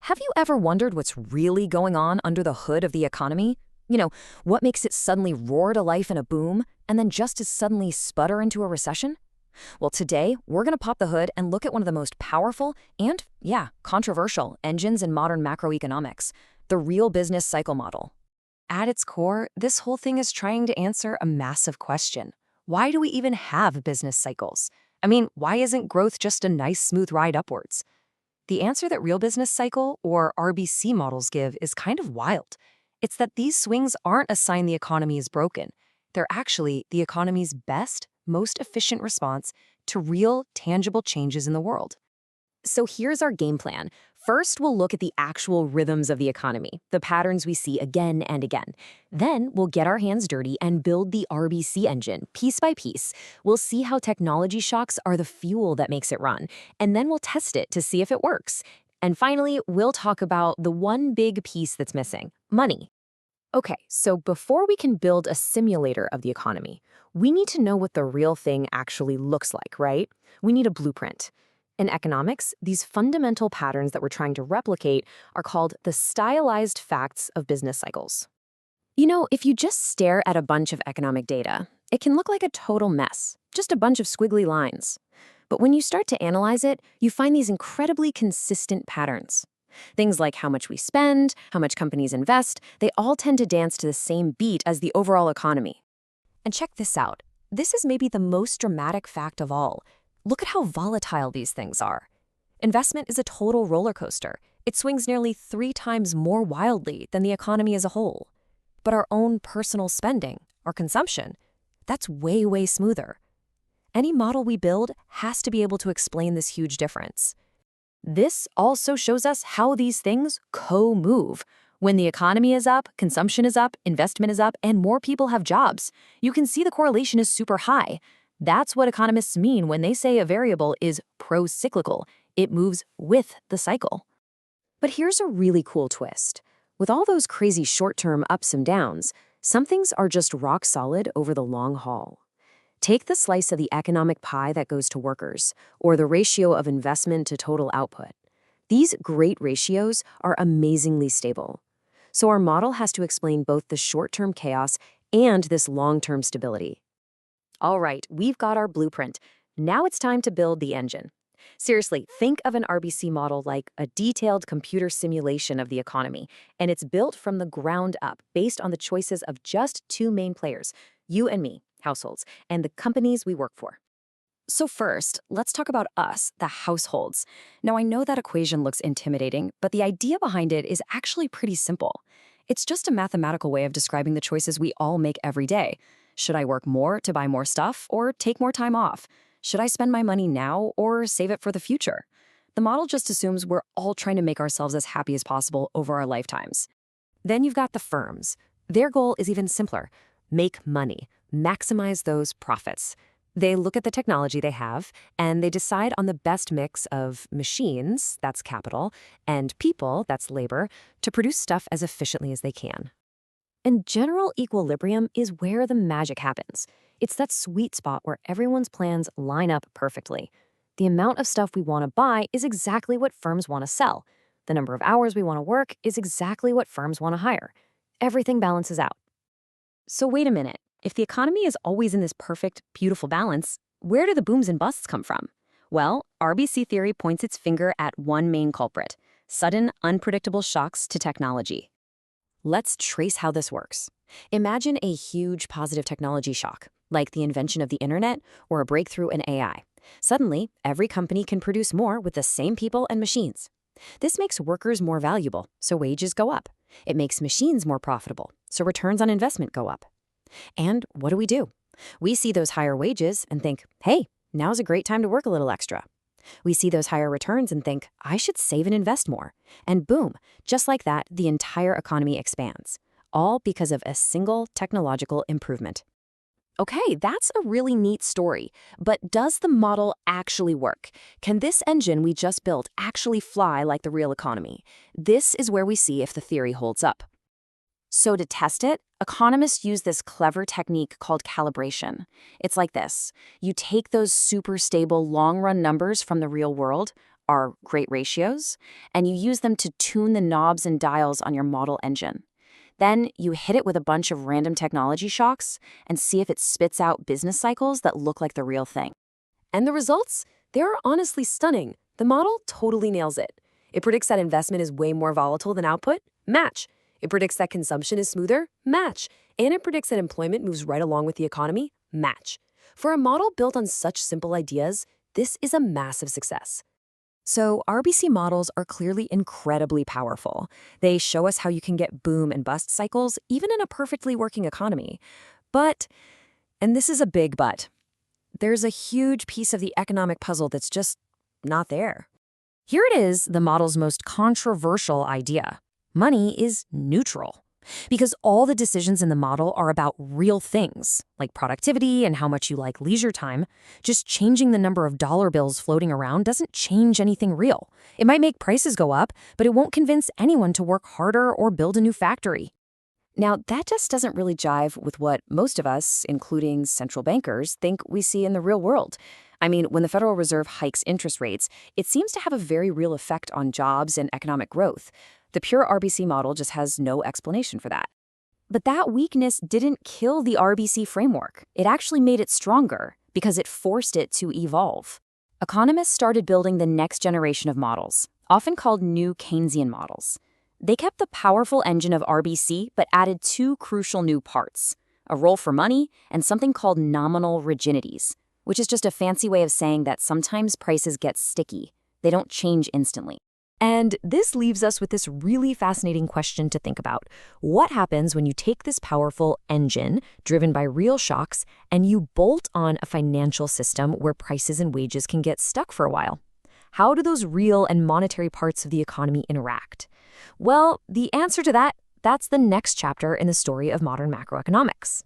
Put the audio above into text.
Have you ever wondered what's really going on under the hood of the economy? What makes it suddenly roar to life in a boom and then just as suddenly sputter into a recession? Well, today, we're going to pop the hood and look at one of the most powerful and, yeah, controversial engines in modern macroeconomics, the real business cycle model. At its core, this whole thing is trying to answer a massive question. Why do we even have business cycles? Why isn't growth just a nice smooth ride upwards? The answer that real business cycle, or RBC models give is kind of wild. It's that these swings aren't a sign the economy is broken. They're actually the economy's best, most efficient response to real, tangible changes in the world. So here's our game plan. First, we'll look at the actual rhythms of the economy, the patterns we see again and again. Then, we'll get our hands dirty and build the RBC engine, piece by piece. We'll see how technology shocks are the fuel that makes it run, and then we'll test it to see if it works. And finally, we'll talk about the one big piece that's missing, money. Okay, so before we can build a simulator of the economy, we need to know what the real thing actually looks like, right? We need a blueprint. In economics, these fundamental patterns that we're trying to replicate are called the stylized facts of business cycles. If you just stare at a bunch of economic data, it can look like a total mess, just a bunch of squiggly lines. But when you start to analyze it, you find these incredibly consistent patterns. Things like how much we spend, how much companies invest, they all tend to dance to the same beat as the overall economy. And check this out. This is maybe the most dramatic fact of all. Look at how volatile these things are. Investment is a total roller coaster. It swings nearly 3 times more wildly than the economy as a whole. But our own personal spending, our consumption, that's way, way smoother. Any model we build has to be able to explain this huge difference. This also shows us how these things co-move. When the economy is up, consumption is up, investment is up, and more people have jobs. You can see the correlation is super high. That's what economists mean when they say a variable is pro-cyclical. It moves with the cycle. But here's a really cool twist. With all those crazy short-term ups and downs, some things are just rock solid over the long haul. Take the slice of the economic pie that goes to workers, or the ratio of investment to total output. These great ratios are amazingly stable. So our model has to explain both the short-term chaos and this long-term stability. All right, we've got our blueprint. Now it's time to build the engine. Seriously, think of an RBC model like a detailed computer simulation of the economy, and it's built from the ground up based on the choices of just 2 main players, you and me, households, and the companies we work for. So first, let's talk about us, the households. Now, I know that equation looks intimidating, but the idea behind it is actually pretty simple. It's just a mathematical way of describing the choices we all make every day. Should I work more to buy more stuff or take more time off? Should I spend my money now or save it for the future? The model just assumes we're all trying to make ourselves as happy as possible over our lifetimes. Then you've got the firms. Their goal is even simpler. Make money. Maximize those profits. They look at the technology they have, and they decide on the best mix of machines, that's capital, and people, that's labor, to produce stuff as efficiently as they can. And general equilibrium is where the magic happens. It's that sweet spot where everyone's plans line up perfectly. The amount of stuff we want to buy is exactly what firms want to sell. The number of hours we want to work is exactly what firms want to hire. Everything balances out. So wait a minute. If the economy is always in this perfect, beautiful balance, where do the booms and busts come from? Well, RBC theory points its finger at one main culprit: sudden, unpredictable shocks to technology. Let's trace how this works. Imagine a huge positive technology shock, like the invention of the internet or a breakthrough in AI. Suddenly, every company can produce more with the same people and machines. This makes workers more valuable, so wages go up. It makes machines more profitable, so returns on investment go up. And what do? We see those higher wages and think, hey, now's a great time to work a little extra. We see those higher returns and think, I should save and invest more. And boom, just like that, the entire economy expands. All because of a single technological improvement. Okay, that's a really neat story. But does the model actually work? Can this engine we just built actually fly like the real economy? This is where we see if the theory holds up. So to test it, economists use this clever technique called calibration. It's like this. You take those super stable long-run numbers from the real world, are great ratios, and you use them to tune the knobs and dials on your model engine. Then you hit it with a bunch of random technology shocks and see if it spits out business cycles that look like the real thing. And the results? They're honestly stunning. The model totally nails it. It predicts that investment is way more volatile than output? Match. It predicts that consumption is smoother? Match. And it predicts that employment moves right along with the economy? Match. For a model built on such simple ideas, this is a massive success. So RBC models are clearly incredibly powerful. They show us how you can get boom and bust cycles even in a perfectly working economy. But, and this is a big but, there's a huge piece of the economic puzzle that's just not there. Here it is, the model's most controversial idea. Money is neutral. Because all the decisions in the model are about real things, like productivity and how much you like leisure time. Just changing the number of dollar bills floating around doesn't change anything real. It might make prices go up, but it won't convince anyone to work harder or build a new factory. Now, that just doesn't really jive with what most of us, including central bankers, think we see in the real world. I mean, when the Federal Reserve hikes interest rates, it seems to have a very real effect on jobs and economic growth. The pure RBC model just has no explanation for that. But that weakness didn't kill the RBC framework. It actually made it stronger because it forced it to evolve. Economists started building the next generation of models, often called new Keynesian models. They kept the powerful engine of RBC but added two crucial new parts, a role for money and something called nominal rigidities, which is just a fancy way of saying that sometimes prices get sticky. They don't change instantly. And this leaves us with this really fascinating question to think about. What happens when you take this powerful engine, driven by real shocks, and you bolt on a financial system where prices and wages can get stuck for a while? How do those real and monetary parts of the economy interact? Well, the answer to that's the next chapter in the story of modern macroeconomics.